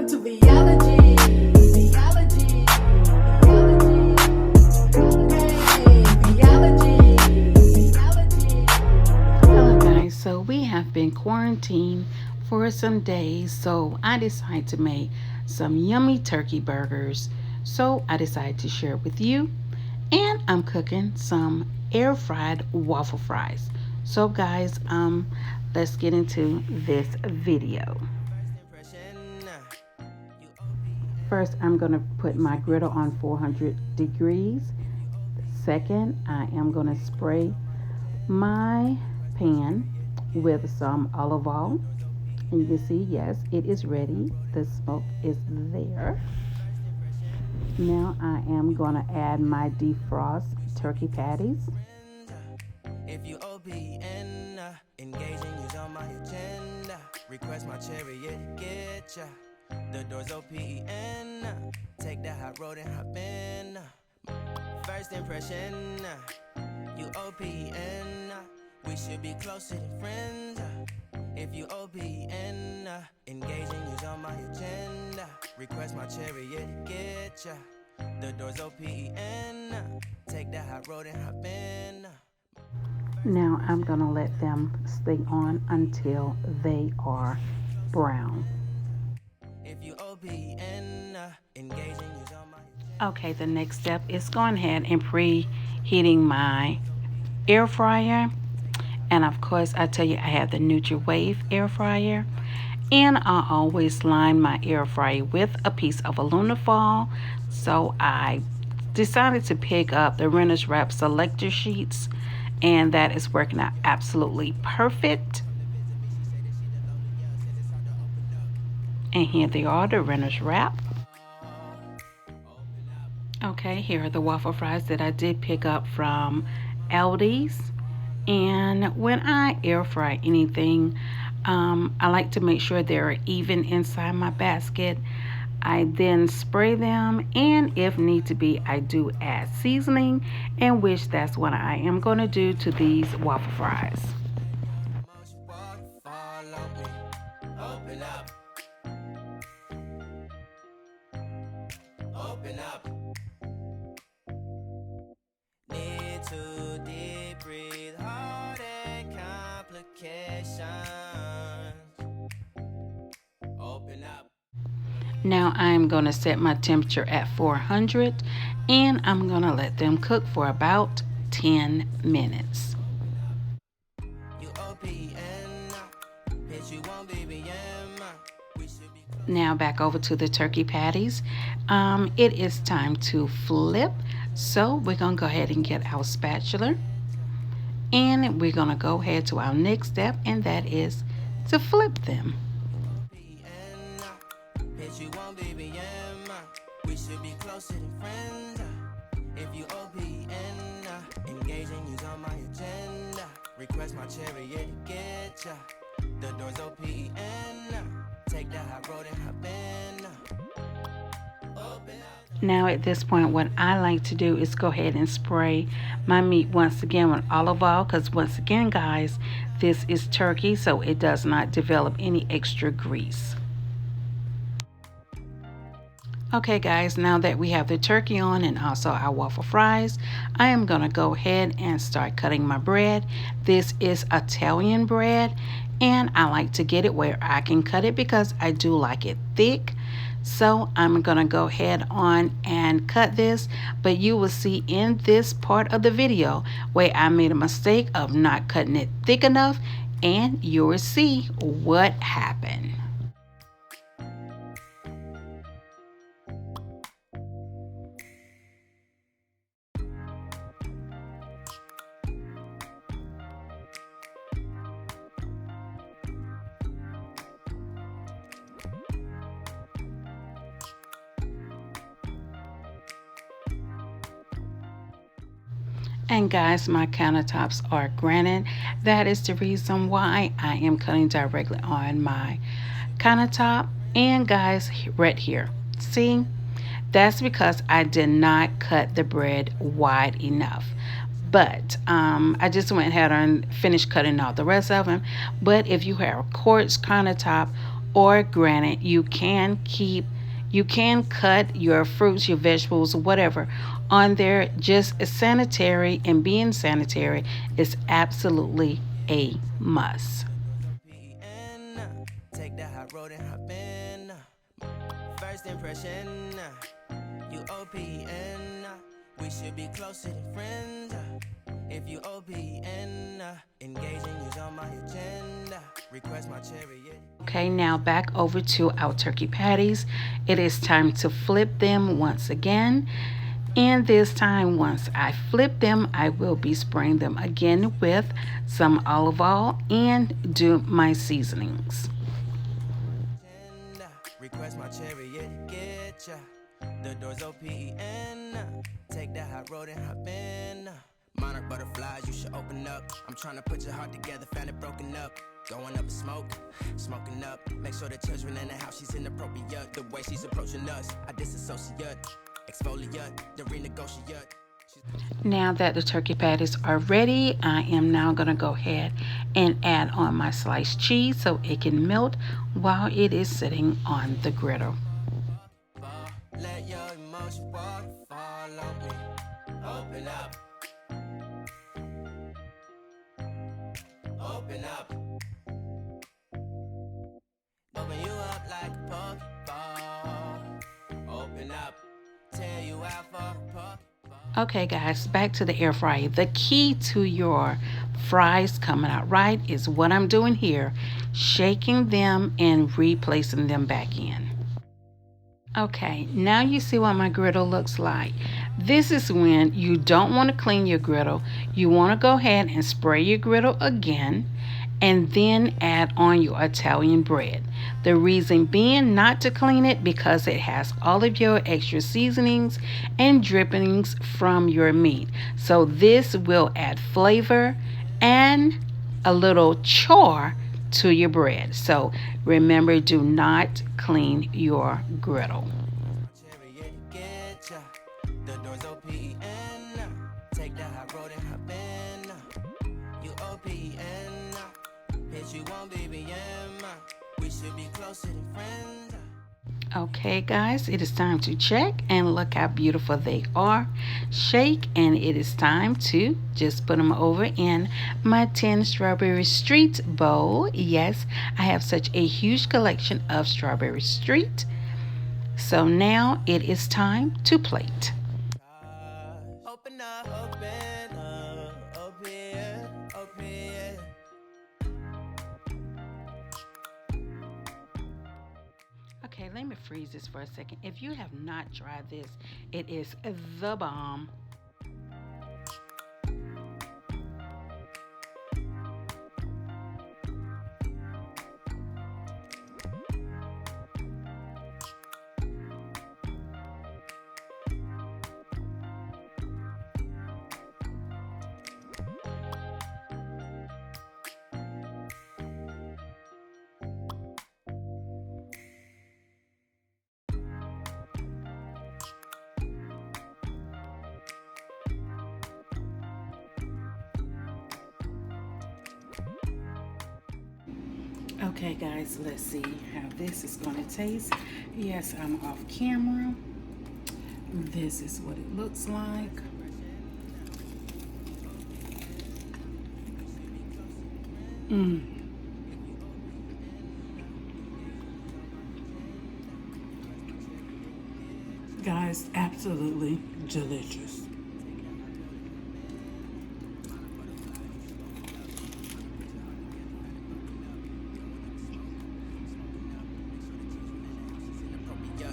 Welcome to Biology. Biology. Hello guys, so we have been quarantined for some days, so I decided to make some yummy turkey burgers. So I decided to share it with you, and I'm cooking some air fried waffle fries. So guys, let's get into this video. First, I'm going to put my griddle on 400 degrees. Second, I am going to spray my pan with some olive oil. And you can see, yes, it is ready. The smoke is there. Now I am going to add my defrost turkey patties. If you OPN, engaging is on my agenda. Request my chariot, get ya. The doors OPN, take that hot road and hop in. First impression, you OPN, we should be closer than friends. If you OPN, engaging is on my agenda. Request my chariot, get ya. The doors OPN, take that hot road and hop in. Now I'm going to let them stay on until they are brown. If you OPN, engaging is on my... Okay, the next step is going ahead and preheating my air fryer. And of course, I tell you, I have the NutriWave air fryer. And I always line my air fryer with a piece of aluminum foil. So I decided to pick up the Renner's Wrap selector sheets. And that is working out absolutely perfect. And here they are, the Renner's Wrap. Okay, here are the waffle fries that I did pick up from Aldi's. And when I air fry anything, I like to make sure they're even inside my basket. I then spray them, and if need to be, I do add seasoning, in which that's what I am going to do to these waffle fries. Open up. Need to deep breathe, heart and complications. Open up. Now I'm going to set my temperature at 400, and I'm going to let them cook for about 10 minutes. Now back over to the turkey patties. It is time to flip. So we're going to go ahead and get our spatula. And we're going to go ahead to our next step, and that is to flip them. We should be closer than friends. If you OPN, engaging is on my agenda. Request my chariot, get ya. The doors OPN, take that hot road and hop in. Open up. Now at this point, what I like to do is go ahead and spray my meat once again with olive oil, because once again guys, this is turkey, so it does not develop any extra grease. Okay guys, now that we have the turkey on and also our waffle fries, I am going to go ahead and start cutting my bread. This is Italian bread, and I like to get it where I can cut it because I do like it thick. So I'm going to go ahead on and cut this, but you will see in this part of the video where I made a mistake of not cutting it thick enough, and you will see what happened. And guys, my countertops are granite. That is the reason why I am cutting directly on my countertop. And guys, right here, see, that's because I did not cut the bread wide enough. But I just went ahead and finished cutting out the rest of them. But if you have a quartz countertop or granted, you can cut your fruits, your vegetables, whatever on there. Just sanitary, and being sanitary is absolutely a must. Take that hot road and hop in. First impression, you OPN. We should be closer than friends. If you OPN, engaging you's on my agenda. Request my chariot. Okay, now back over to our turkey patties. It is time to flip them once again. And this time, once I flip them, I will be spraying them again with some olive oil and do my seasonings. Request my chariot, get ya. The doors OPN. Take that hot road and hop in. Monarch butterflies, you should open up. I'm trying to put your heart together, found it broken up. Going up in smoke, smoking up. Make sure the children in the house, she's inappropriate. The way she's approaching us, I disassociate. Exfoliate, the renegotiate. Now that the turkey patties are ready, I am now going to go ahead and add on my sliced cheese so it can melt while it is sitting on the griddle. Let your emotion waterfall on me. Open up. Open up. Open you up like a Pokeball. Open up. Tear you out for a Pokeball. Okay guys, back to the air fryer. The key to your fries coming out right is what I'm doing here, shaking them and replacing them back in. Okay, now you see what my griddle looks like. This is when you don't want to clean your griddle. You want to go ahead and spray your griddle again and then add on your Italian bread. The reason being not to clean it because it has all of your extra seasonings and drippings from your meat. So this will add flavor and a little char to your bread. So remember, do not clean your griddle. Chariot, get ya. The doors OPN. Take that hot road and hop in. You OPN. Bitch, you won't BBM. We should be closer than friends. Okay guys, it is time to check and look how beautiful they are. Shake, and it is time to just put them over in my 10 strawberry street bowl. Yes, I have such a huge collection of strawberry street. So now it is time to plate. Open up, open up, open, open. Okay, let me freeze this for a second. If you have not tried this, it is the bomb. Okay guys, let's see how this is going to taste. Yes, I'm off camera. This is what it looks like. Guys, absolutely delicious.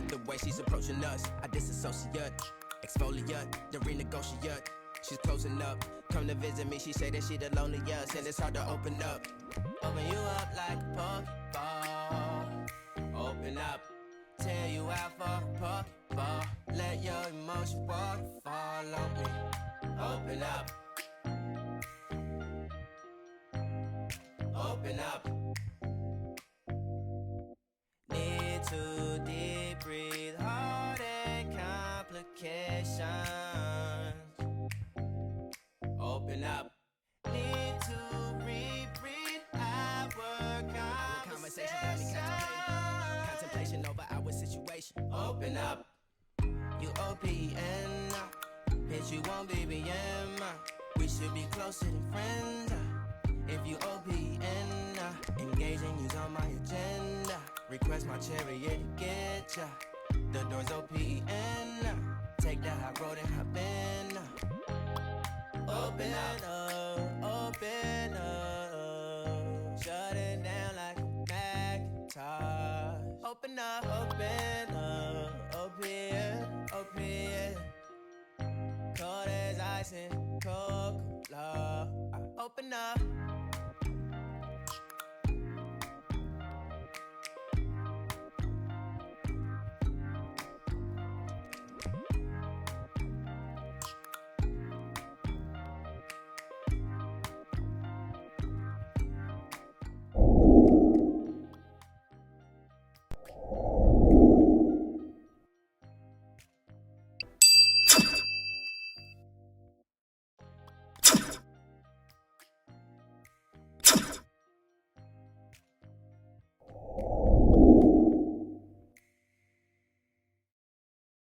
The way she's approaching us, I disassociate. Exfoliate, the renegotiate. She's closing up. Come to visit me, she say that she the loneliest, and it's hard to open up. Open you up like a Pokeball. Open up, tear you out for a Pokeball. Let your emotion waterfall on me. Open up. Open up. Need to deep breathe, heart and complications. Open up. Need to reread our conversation. Got me contemplating. Open up. You OPN, bitch, you won't BBM. We should be closer than friends. If you OPN, engaging you's on my agenda. Request my chariot to get ya. The door's OPN. Take that high road and hop in. Open up, open up. Shut it down like a Macintosh. Open up, open. Cold as ice and Coca-Cola. Open up.